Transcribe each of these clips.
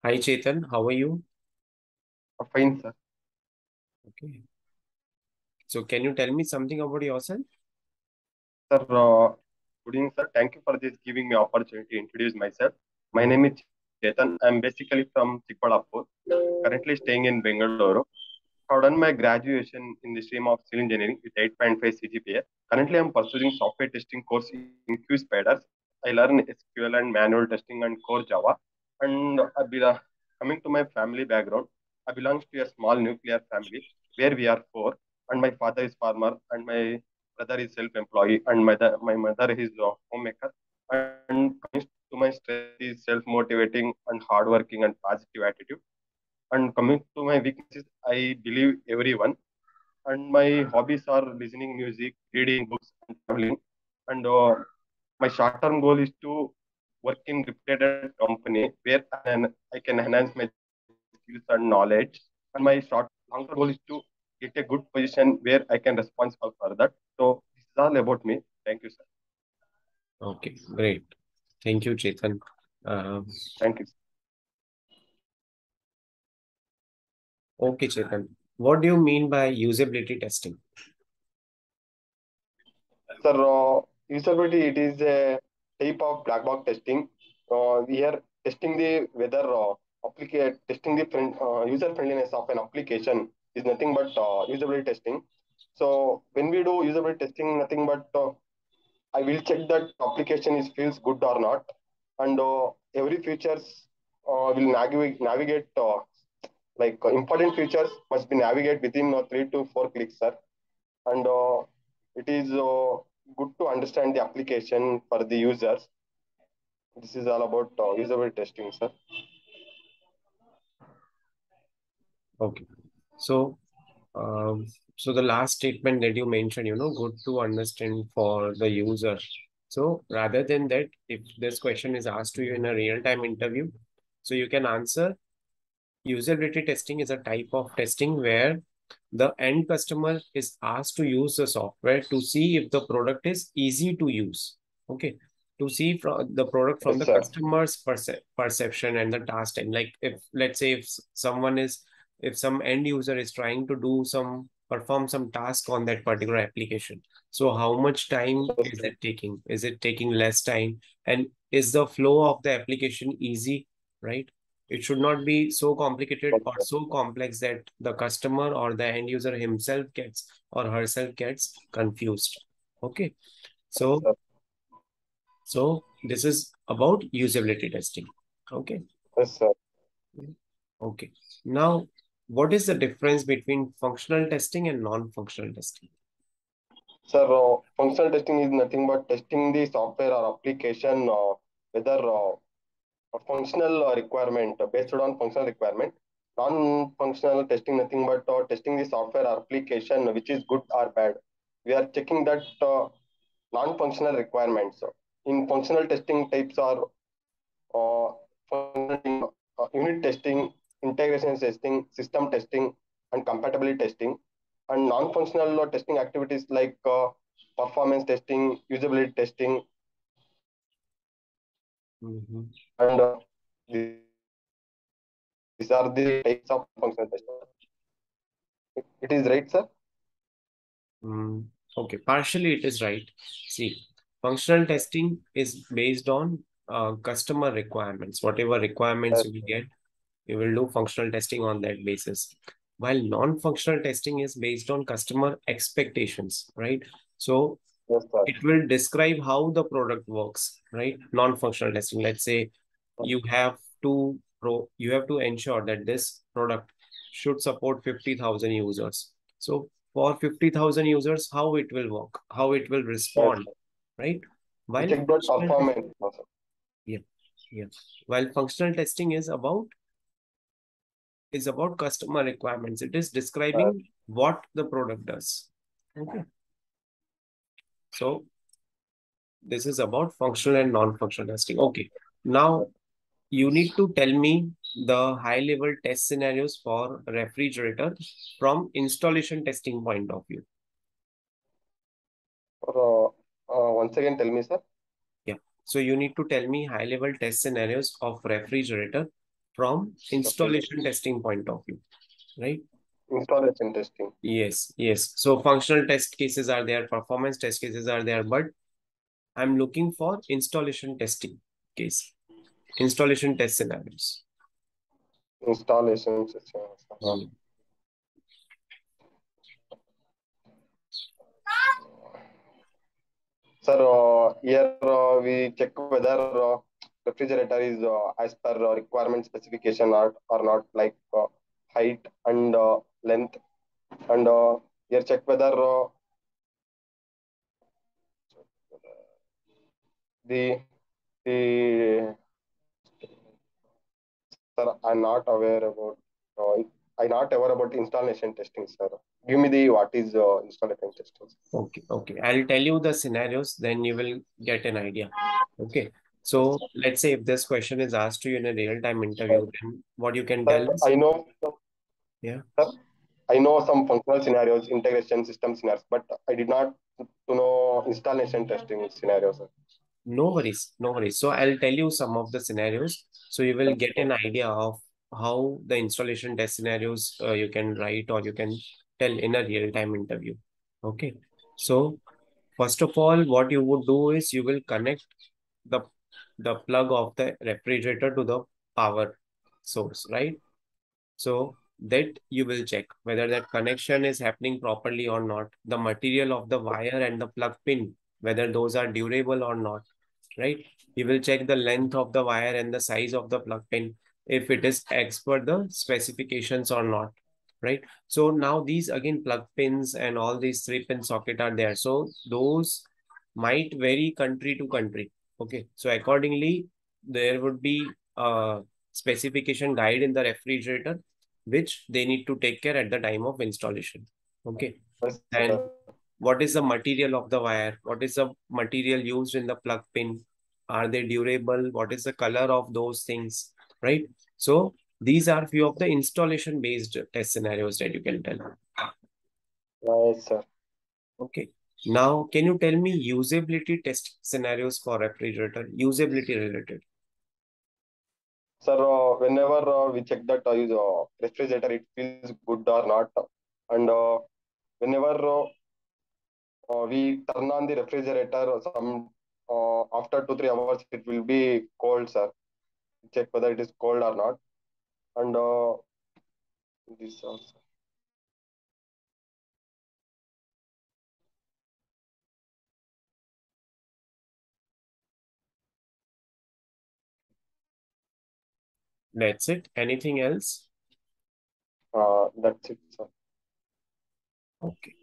Hi Chetan, how are you? Fine, sir. Okay. So can you tell me something about yourself? Sir, good evening, sir. Thank you for this giving me opportunity to introduce myself. My Mhm. name is Chetan. I'm basically from Chikbalapur, currently staying in Bengaluru. I've done my graduation in the stream of civil engineering with 8.5 CGPA. Currently, I'm pursuing software testing course in Q Spiders. I learn SQL and manual testing and core Java. And coming to my family background, I belong to a small nuclear family where we are four, and my father is farmer, and my brother is self-employed, and my mother is a homemaker. And coming to my strength is self-motivating and hardworking and positive attitude. And coming to my weaknesses, I believe everyone. And my hobbies are listening music, reading books, and traveling. And my short-term goal is to work in reputed company where I can enhance my skills and knowledge. And my long-term goal is to get a good position where I can responsible for that. So this is all about me. Thank you, sir. Okay, great. Thank you, Chetan. Uh, Thank you. okay, Chetan. What do you mean by usability testing? Sir, usability, it is a type of black box testing. We are testing the whether testing the user friendliness of an application is nothing but usability testing. So when we do usability testing, nothing but I will check that application is feels good or not, and every features will navigate important features must be navigate within 3 to 4 clicks, sir. And it is good to understand the application for the users. This is all about usability testing, sir. Okay. So, um, so the last statement that you mentioned, good to understand for the user. So rather than that, if this question is asked to you in a real-time interview, so you can answer usability testing is a type of testing where the end customer is asked to use the software to see if the product is easy to use. Okay. To see from the product from Yes, the sir. customer's perception and the task time. Like if let's say if some end user is trying to perform some task on that particular application. So how much time Yes, is sir. it taking? Is it taking less time? And is the flow of the application easy? Right? It should not be so complicated Yes, or sir. so complex that the customer or the end user himself gets or herself gets confused. Okay. Yes, So, sir. so this is about usability testing. Okay. Yes, sir. Okay. Now, what is the difference between functional testing and non-functional testing? Sir, functional testing is nothing but testing the software or application whether a functional requirement based on functional requirement. Non-functional testing nothing but testing the software or application which is good or bad. We are checking that non-functional requirements. In functional testing types are unit testing, integration testing, system testing, and compatibility testing. And non-functional testing activities like performance testing, usability testing, Mhm. and these are the types of non-functional testing. It is right, sir? Mm, okay, partially it is right. See, functional testing is based on customer requirements. Whatever requirements Yes, you will get, you will do functional testing on that basis. While non-functional testing is based on customer expectations, right? So yes, sir. it will describe how the product works, right? Non-functional testing. Let's say you have to ensure that this product should support 50,000 users. So for 50,000 users, how it will work, how it will Yes, respond, sir. right? We While check that functional testing, performance also. yeah, yeah. While functional testing is about customer requirements. It is Uh, describing what the product does. Okay. So this is about functional and non-functional testing. Okay. Now you need to tell me the high level test scenarios for refrigerator from installation testing point of view. Once again, tell me, sir. Yeah. So you need to tell me high level test scenarios of refrigerator from installation testing point of view, right? Installation testing. Yes, yes. So functional test cases are there, performance test cases are there, but I'm looking for installation testing case, installation test scenarios. Installation testing. Mm. Sir, here we check whether refrigerator is as per requirement specification or not, like height and length, and here check whether the sir, I'm not aware about. I'm not aware about installation testing, sir. Give me the what is installation testing. Okay, okay. I'll tell you the scenarios, then you will get an idea. Okay. Yes, So let's say if this question is asked to you in a real-time interview, then what you can tell sir. is, yeah, Sir, I know some functional scenarios, integration system scenarios, but I did not to know installation testing scenarios, sir. no worries, no worries. So I'll tell you some of the scenarios, so you will get an idea of how the installation test scenarios you can write or you can tell in a real-time interview. Okay. So first of all, what you would do is you will connect the the plug of the refrigerator to the power source, right? So that you will check whether that connection is happening properly or not. The material of the wire and the plug pin, whether those are durable or not, right? You will check the length of the wire and the size of the plug pin, if it is as per the specifications or not, right? So now these again plug pins and all these 3-pin socket are there. So those might vary country to country. Okay. So accordingly, there would be a specification guide in the refrigerator, which they need to take care at the time of installation. Okay. Yes, And sir. what is the material of the wire? What is the material used in the plug pin? Are they durable? What is the color of those things? Right. So these are few of the installation based test scenarios that you can tell. Yes, sir. Okay. Now, can you tell me usability test scenarios for refrigerator? Usability related. Sir, whenever we check that is refrigerator, it feels good or not, and whenever we turn on the refrigerator, some after 2 3 hours, it will be cold, sir. Check whether it is cold or not, and this also. That's it. Anything else? That's it, sir. Okay.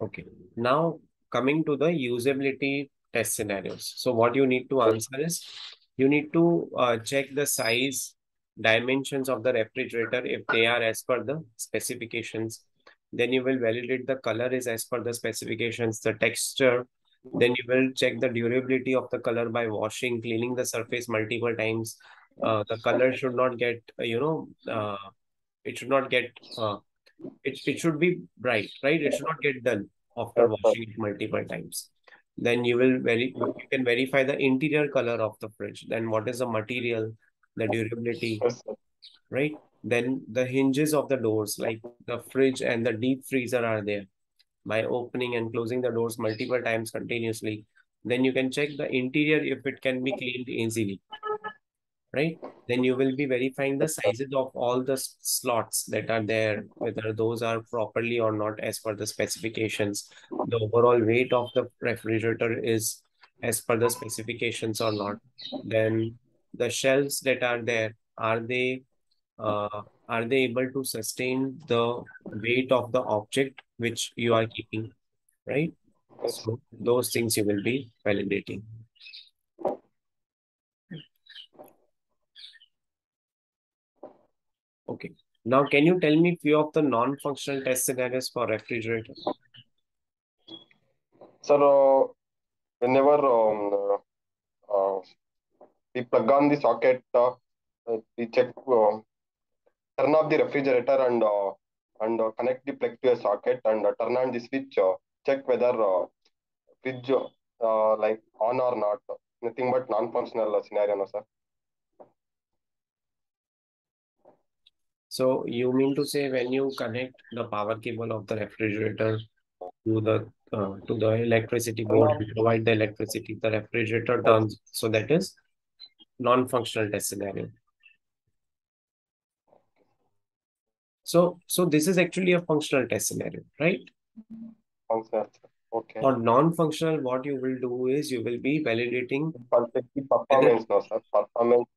Okay. Now coming to the usability test scenarios. So what you need to answer is you need to check the size, dimensions of the refrigerator if they are as per the specifications. Then you will validate the color is as per the specifications, the texture. Then you will check the durability of the color by washing, cleaning the surface multiple times. The color should not get, it should not get it should be bright, right? It should not get dull after Yes, sir. washing it multiple times. Then you can verify the interior color of the fridge. Then what is the material, the durability, Yes, sir. right? Then the hinges of the doors, like the fridge and the deep freezer are there. By opening and closing the doors multiple times continuously, then you can check the interior if it can be cleaned easily, right? Then you will be verifying the Yes, sir. sizes of all the slots that are there, whether those are properly or not as per the specifications. The overall weight of the refrigerator is as per the specifications or not. Then the shelves that are there, are they able to sustain the weight of the object which you are keeping, right? Yes. So those things you will be validating. Okay. Now, can you tell me few of the non-functional test scenarios for refrigerator? Sir, whenever we plug on the socket, we check, turn off the refrigerator and connect the plug to a socket and turn on the switch. Check whether fridge like on or not. Nothing but non-functional scenario, no, sir. So you mean to say when you connect the power cable of the refrigerator to the electricity board No, and provide the electricity, the refrigerator turns. So that is non-functional test scenario. So this is actually a functional test scenario, right? functional, sir. Okay. For non-functional, what you will do is you will be validating Perfect whether performance, no, sir. Performance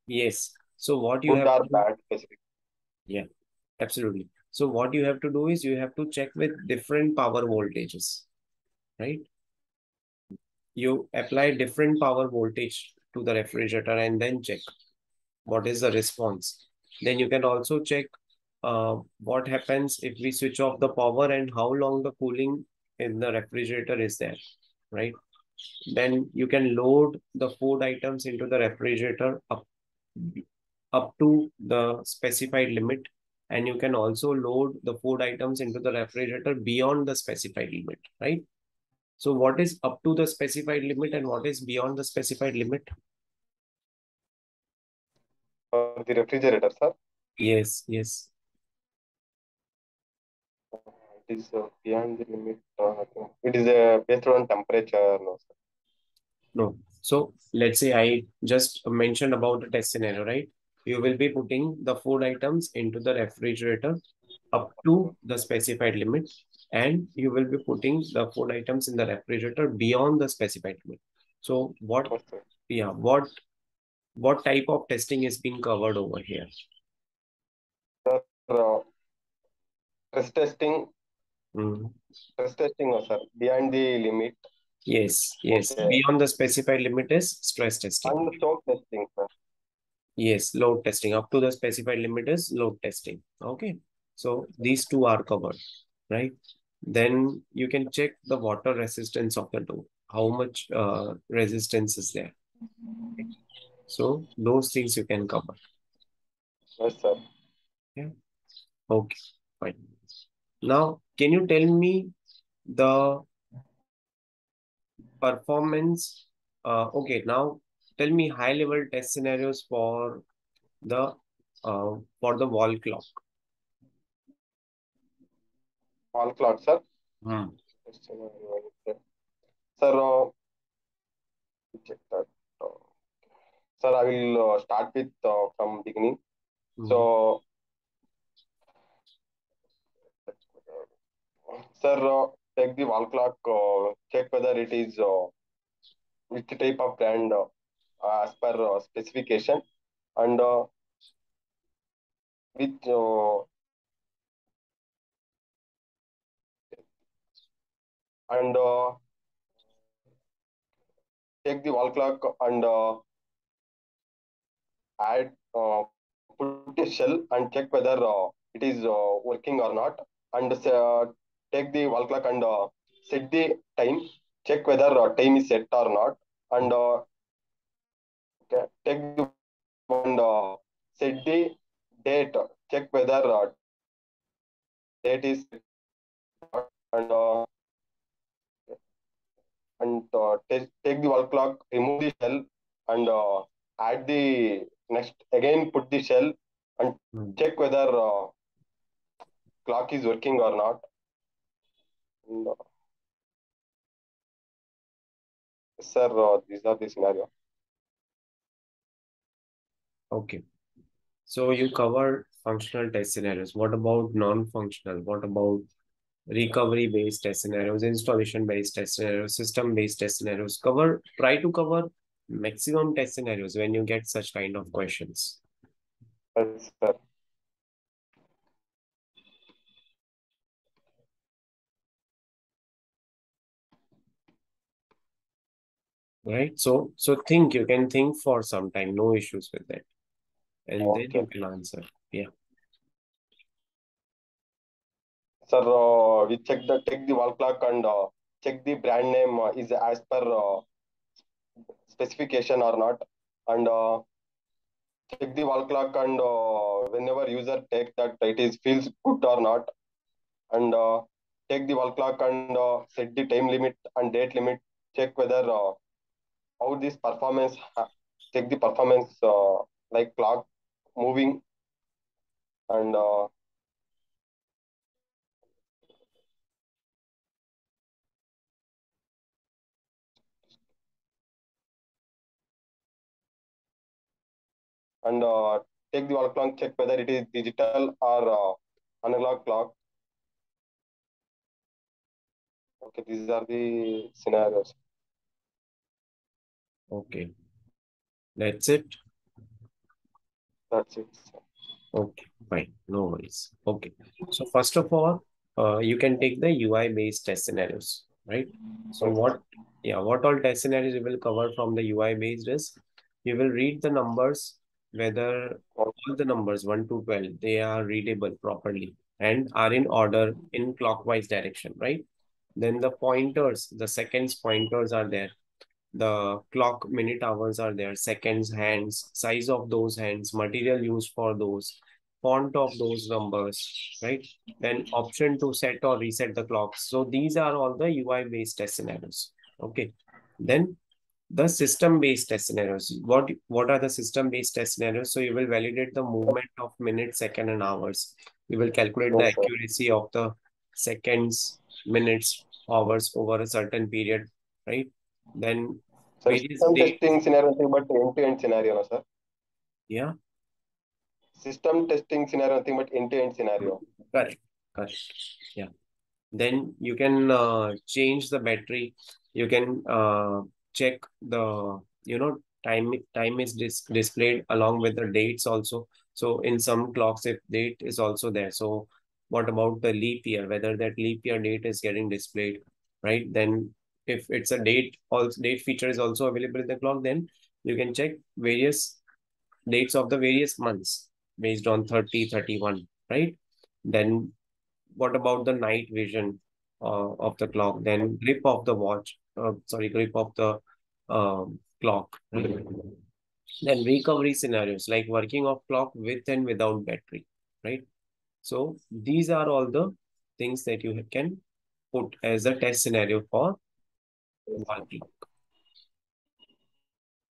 yes. So what you good have or to do, bad specific. yeah, absolutely. So what you have to do is you have to check with different power voltages, right? You apply different power voltage to the refrigerator and then check what is the response. Then you can also check what happens if we switch off the power and how long the cooling in the refrigerator is there, right? Then you can load the food items into the refrigerator up to the specified limit, and you can also load the food items into the refrigerator beyond the specified limit, right? So what is up to the specified limit and what is beyond the specified limit? The refrigerator, sir. Yes, yes. It is beyond the limit. It is based on temperature, no, sir. No. So let's say I just mentioned about the test scenario, right? You will be putting the food items into the refrigerator up to the specified limit, and you will be putting the food items in the refrigerator beyond the specified limit. So Yes, sir. yeah, what type of testing is being covered over here? Sir, stress testing, Mhm. stress testing, no, sir. Beyond the limit. Yes, yes. Okay. Beyond the specified limit is stress testing. And soap testing, sir. Yes, load testing. Up to the specified limit is load testing. Okay. So these two are covered, right? Then you can check the water resistance of the dough. How much resistance is there? So those things you can cover. Yes, sir. Yeah. Okay. Fine. Now, can you tell me the performance? Okay. Now, tell me high level test scenarios the for the wall clock. All cloud, sir. Hmm. Sir, check that. Uh, Sir, I will start with from beginning. Hmm. So, sir, take the wall clock, check whether it is which type of brand as per specification, and which and take the wall clock and add put a shell and check whether it is working or not, and take the wall clock and set the time, check whether time is set or not, and take the wall clock and set the date, check whether date is set or not, and take the wall clock, remove the shell, and add the next again put the shell and Hmm. check whether clock is working or not. And, sir, these are the scenario. Okay. So you covered functional test scenarios. What about non-functional? What about recovery-based test scenarios, installation-based test scenarios, system-based test scenarios? Try to cover maximum test scenarios when you get such kind of questions, Yes, sir. right? So think, you can think for some time, no issues with that. And then Okay. you can answer. Yeah. Sir, we take the wall clock and check the brand name is as per specification or not, and check the wall clock and whenever user take that it is feels good or not, and take the wall clock and set the time limit and date limit, check whether how this performance check the performance like clock moving and and take the wall clock check whether it is digital or analog clock. Okay, these are the scenarios. Okay, that's it. That's it. Okay, fine. No worries. Okay. So first of all, you can take the UI based test scenarios, right? So Yes. what all test scenarios you will cover from the UI based is you will read the numbers, whether all the numbers 1 to 12, they are readable properly and are in order in clockwise direction, right? Then the pointers, the seconds pointers are there, the clock minute hours are there, seconds hands, size of those hands, material used for those, font of those numbers, right? Then option to set or reset the clocks. So these are all the UI based test scenarios. Okay, then the system based test scenarios, what are the system based test scenarios? So you will validate the movement of minutes, second and hours. You will calculate the Yes, sir. accuracy of the seconds, minutes, hours over a certain period, right? Then Sir, various system dates. testing scenario nothing but end-to-end scenario, no, sir. Yeah, System testing scenario nothing but end-to-end scenario. correct, correct. Yeah. Then you can change the battery. You can check the, time is displayed along with the dates also. So in some clocks, if date is also there. So what about the leap year, whether that leap year date is getting displayed, right? Then if it's a date, also date feature is also available in the clock, then you can check various dates of the various months based on 30, 31, right? Then what about the night vision of the clock? Then grip of the watch, grip of the clock. Then recovery scenarios like working of clock with and without battery, right? So these are all the things that you can put as a test scenario for wall clock.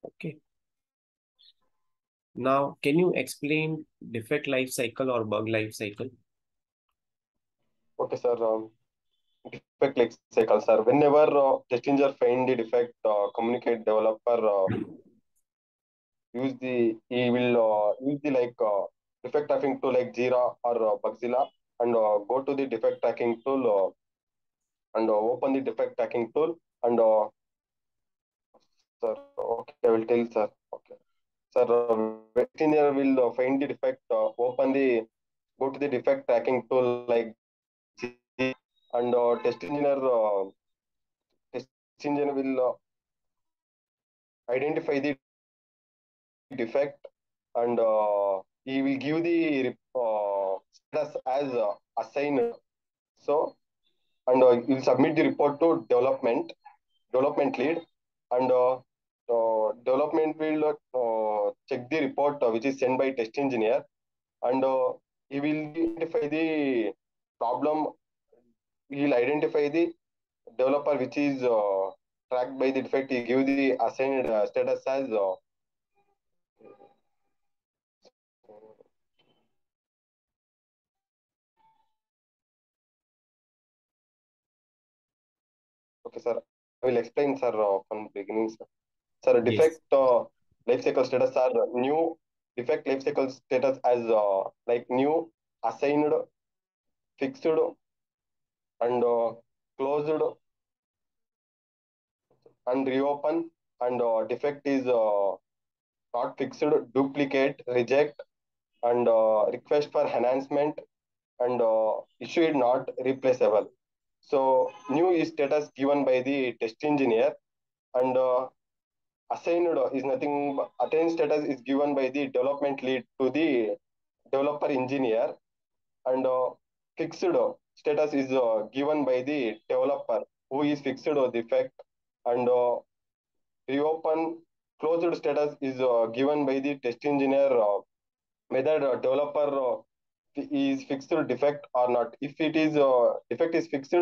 Okay. Now, can you explain defect life cycle or bug life cycle? Okay, sir. Defect life cycle, sir. Whenever test engineer find the defect, communicate developer use the he will use the defect tracking tool like Jira or Bugzilla and go to the defect tracking tool and open the defect tracking tool and sir, okay, I will tell, sir. Okay, sir. Test engineer will find the defect, open the go to the defect tracking tool like and test engineer will identify the defect and he will give the status as assigned. So and he will submit the report to development lead and development will check the report which is sent by test engineer and he will identify the problem. He will identify the developer which is tracked by the defect. He give the assigned status as okay, sir. I will explain, sir, from beginning, sir. Sir, Yes. defect life cycle status are new defect life cycle status as like new, assigned, fixed, and closed and reopen. And defect is not fixed, duplicate, reject, and request for enhancement and issued not replaceable. So new is status given by the test engineer and assigned is nothing. Attained status is given by the development lead to the developer engineer, and fixed status is given by the developer who is fixed defect, and reopen closed status is given by the test engineer whether developer is fixed defect or not. If it is defect is fixed,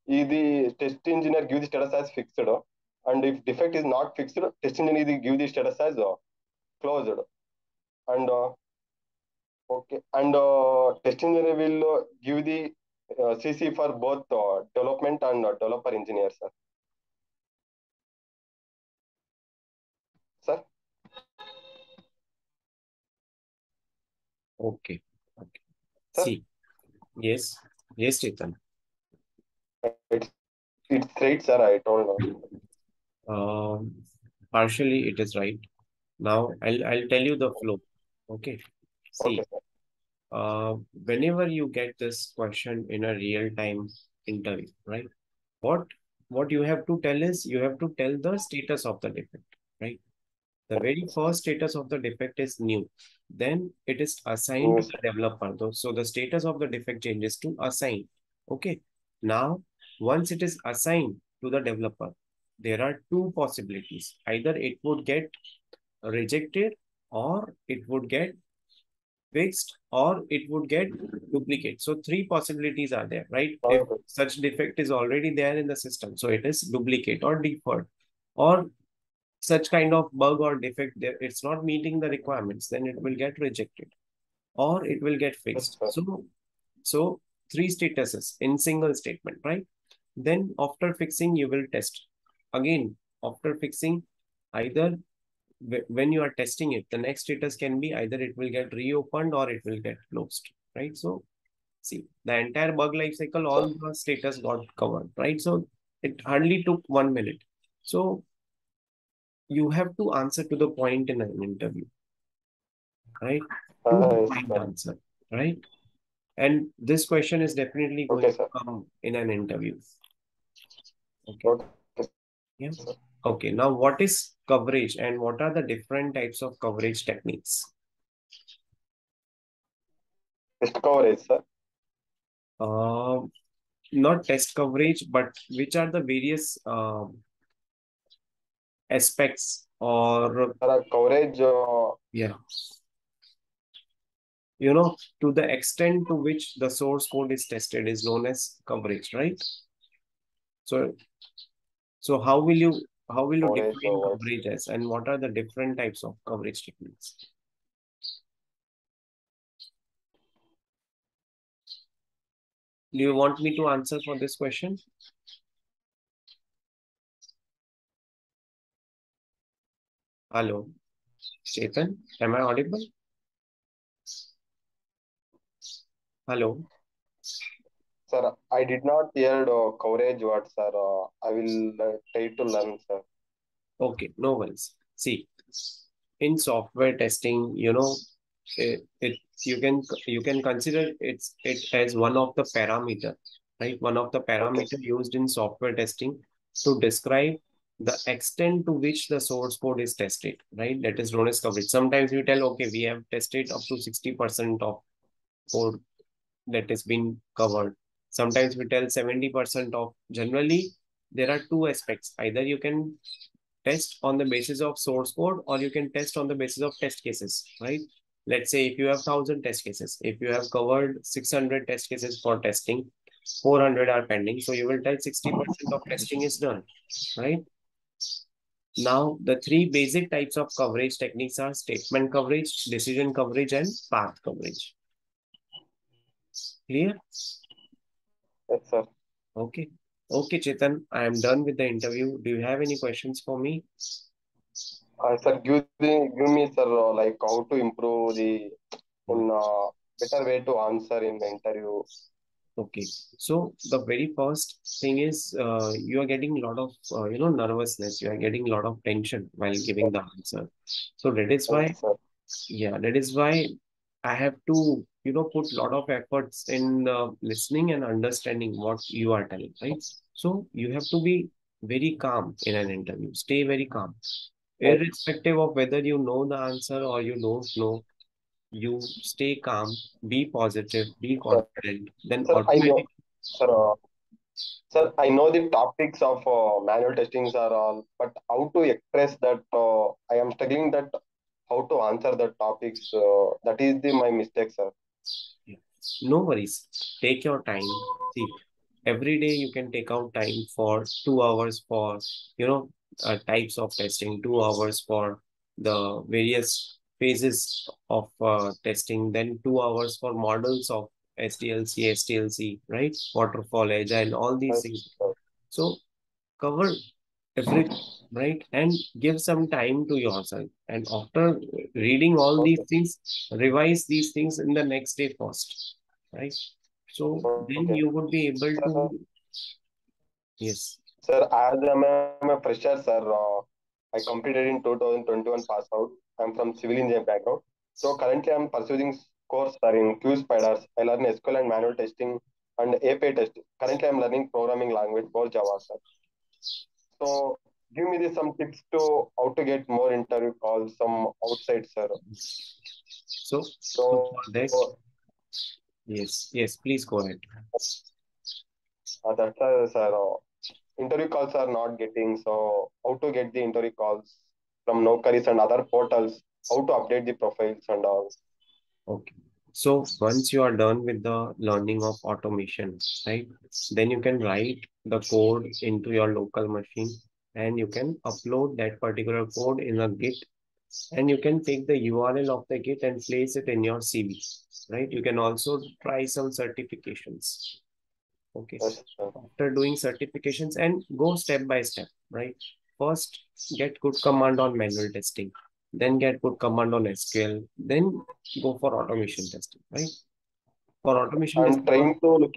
the test engineer gives the status as fixed. And if defect is not fixed, test engineer will give the status as closed. And okay, and test engineer will give the CC for both development and developer engineers, sir. Sir, Okay. Okay. sir, See, yes, yes, Chetan. it's right, sir. I told. Um, Partially it is right. Now I'll tell you the flow. Okay. Okay, See, sir. whenever you get this question in a real-time interview, right? What what you have to tell is you have to tell the status of the defect, right? The very first status of the defect is new. Then it is assigned to Yes, sir. the developer, though. So the status of the defect changes to assign. Okay. Now, once it is assigned to the developer, there are two possibilities. Either it would get rejected or it would get fixed or it would get duplicate. So three possibilities are there, right? If Okay, such defect is already there in the system, so it is duplicate or deferred. Or such kind of bug or defect there, it's not meeting the requirements, then it will get rejected or it will get yes, fixed. sir. So three statuses in single statement, right? Then after fixing, you will test. Again, after fixing, either when you are testing it, the next status can be either it will get reopened or it will get closed, right? So see, the entire bug life cycle, Sir. all the status got covered, right? So it hardly took 1 minute. So you have to answer to the point in an interview, right? To the Yes, point sir. answer, right? And this question is definitely going Okay, to sir. come in an interview. Okay. Okay, Yeah. sir. Okay. Now, what is coverage and what are the different types of coverage techniques? Test coverage, sir. Uh, Not test coverage, but which are the various aspects or, Coverage. yeah, to the extent to which the source code is tested is known as coverage, right? So, so how will you Coverage define words. coverage as and what are the different types of coverage techniques? Do you want me to answer for this question? Hello, Chetan, am I audible? Hello. Sir, I did not hear coverage words, sir. I will try to learn, sir. Okay, no worries. See, in software testing, it you can consider it as one of the parameter, right? One of the Okay, parameter used in software testing to describe the extent to which the source code is tested, right? That is known as coverage. Sometimes we tell, okay, we have tested up to 60% of code that has been covered. Sometimes we tell 70% of. Generally, there are two aspects. Either you can test on the basis of source code or you can test on the basis of test cases, right? Let's say if you have 1,000 test cases, if you have covered 600 test cases for testing, 400 are pending. So you will tell 60% of testing is done, right? Now, the three basic types of coverage techniques are statement coverage, decision coverage, and path coverage. Clear? yes, sir. Okay. Okay, Chetan, I am done with the interview. Do you have any questions for me? Sir, give me, sir, like how to improve the Hmm. in better way to answer in the interview. Okay. So the very first thing is you are getting a lot of nervousness. You are getting a lot of tension while giving the answer. So that is why, Yes, sir. yeah, that is why I have to put a lot of efforts in listening and understanding what you are telling, right? So you have to be very calm in an interview. Stay very calm, Yes, irrespective of whether you know the answer or you don't know. You stay calm, be positive, be sir. confident. Then Sir, I know, automatically. sir. Sir, I know the topics of manual testings are all, but how to express that I am struggling that how to answer the topics. That is my mistake, sir. Yeah. No worries. Take your time. See, every day you can take out time for 2 hours for, types of testing, 2 hours for the various phases of testing, then 2 hours for models of SDLC, right? Waterfall, agile, all these Yes, things. sir. So cover everything, right? And give some time to yourself. And after reading all these Okay. things, revise these things in the next day first, right? So then Okay. you would be able Sir, to, yes. sir, as I'm a fresher, sir, I completed in 2021 pass out. I'm from civil engineering background. So currently I'm pursuing course sir, in Q spiders. I learn SQL and manual testing and API testing. Currently I'm learning programming language for Java, sir. So give me some tips to how to get more interview calls, some outside, sir. So So for that, yes, please go ahead. that's sir. Interview calls are not getting. So how to get the interview calls from Nokaris and other portals? How to update the profiles and all? Okay. So once you are done with the learning of automation, right, then you can write the code into your local machine and you can upload that particular code in a Git and you can take the URL of the Git and place it in your CV, right? You can also try some certifications. Okay. Yes, sir. After doing certifications and go step by step, right? First, get good command on manual testing, then get good command on SQL, then go for automation testing, right? For automation I'm testing, trying to look.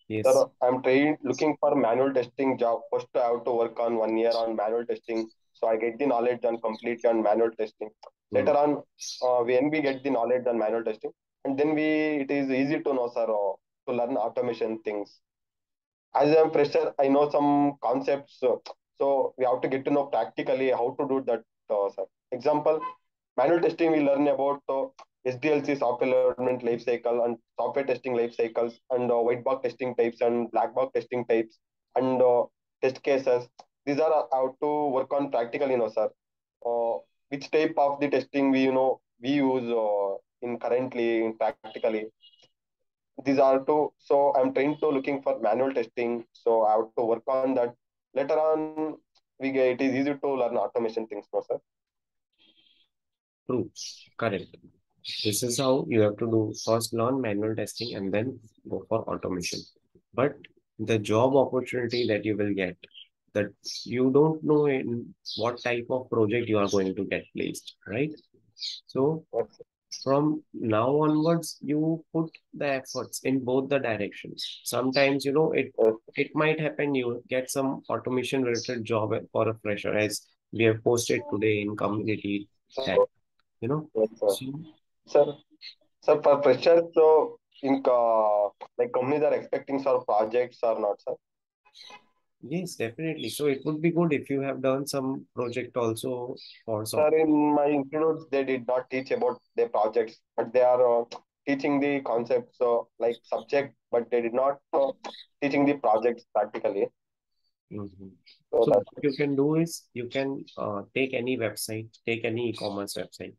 yes. Sir, I'm trying looking for manual testing job. First, I have to work on 1 year on manual testing, so I get the knowledge and completely on manual testing. Hmm. Later on, when we get the knowledge on manual testing, and then we it is easy to know, sir, to learn automation things. As I'm fresher, I know some concepts, so we have to get to know practically how to do that, sir. Example, manual testing we learn about SDLC software development life cycle and software testing life cycles and white box testing types and black box testing types and test cases. These are how to work on practically, sir. Which type of the testing we use in currently in practically. These are two. So I'm trying to looking for manual testing. So I have to work on that. Later on, it is easy to learn automation things, no, sir. True, correct. This is how you have to do first learn manual testing and then go for automation. But the job opportunity that you will get, that you don't know in what type of project you are going to get placed, right? So Yes, from now onwards, you put the efforts in both the directions. Sometimes, yes, it might happen you get some automation related job for a fresher, as we have posted today in community tab, you know. yes, sir. So Sir, sir, for freshers, so in like companies are expecting some projects or not, sir. yes, definitely. So it would be good if you have done some project also for Sir, software. in my institutes, they did not teach about their projects, but they are teaching the concepts like subject, but they did not teaching the projects practically. Mhm. So So that what you can do is you can take any website, take any e-commerce website,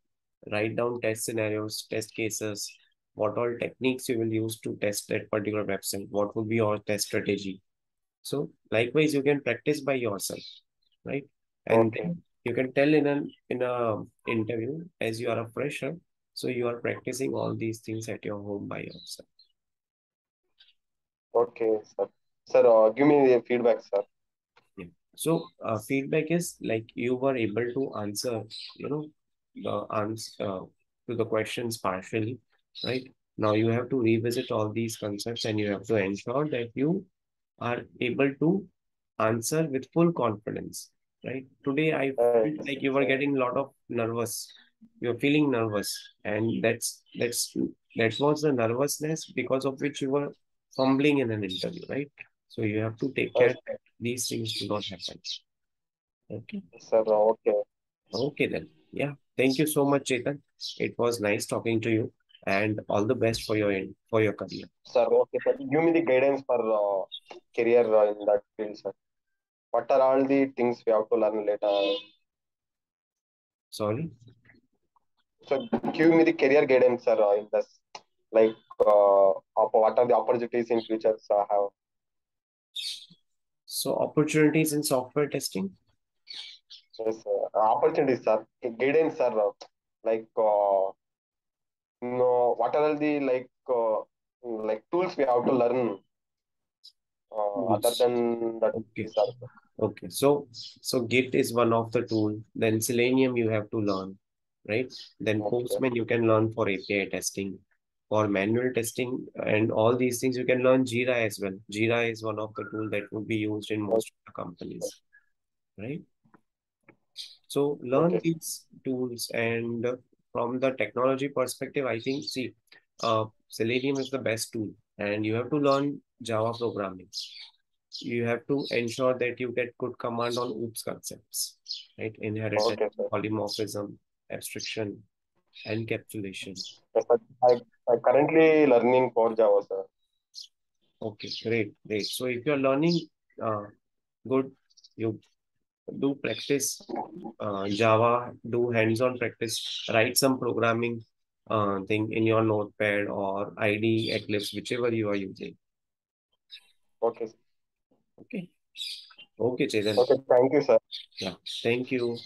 write down test scenarios, test cases, what all techniques you will use to test that particular website, what would be your test strategy. So likewise, you can practice by yourself, right? And okay, then you can tell in a interview as you are a fresher, so you are practicing all these things at your home by yourself. okay, sir. Sir, give me the feedback, sir. Yeah. So feedback is like you were able to answer, the answer to the questions partially, right? Now you have to revisit all these concepts and you have to ensure that you are able to answer with full confidence, right? Today I felt Yes, like you were getting a lot of nervous. You're feeling nervous, and that was the nervousness because of which you were fumbling in an interview, right? So you have to take care yes, that these things do not happen. Okay. sir. Okay, Okay then. Yeah. Thank you so much, Chetan. It was nice talking to you, and all the best for your career. sir. Okay, sir. Give me the guidance for career in that field, sir. What are all the things we have to learn later? Sorry. So give me the career guidance, sir, in this, like what are the opportunities in future, have? So opportunities in software testing. Yes, opportunities, sir. Guidance, sir. Like, no, what are the like tools we have to learn other Tools. than that, Okay. sir. Okay. So Git is one of the tool. Then Selenium you have to learn, right? Then Okay, Postman you can learn for API testing, for manual testing, and all these things you can learn Jira as well. Jira is one of the tool that would be used in most of the companies, right? So learn okay, these tools, and from the technology perspective, I think, see, Selenium is the best tool, and you have to learn Java programming. You have to ensure that you get good command on OOPS concepts, right? Inheritance, okay, sir. polymorphism, abstraction, encapsulation. Yes, sir. I currently learning for Java, sir. Okay, great, great. So if you're learning uh, good, you do practice Java, do hands-on practice, write some programming thing in your notepad or IDE, Eclipse, whichever you are using. Okay, sir. Okay. Okay, Chetan. Okay, thank you, sir. Yeah. Thank you.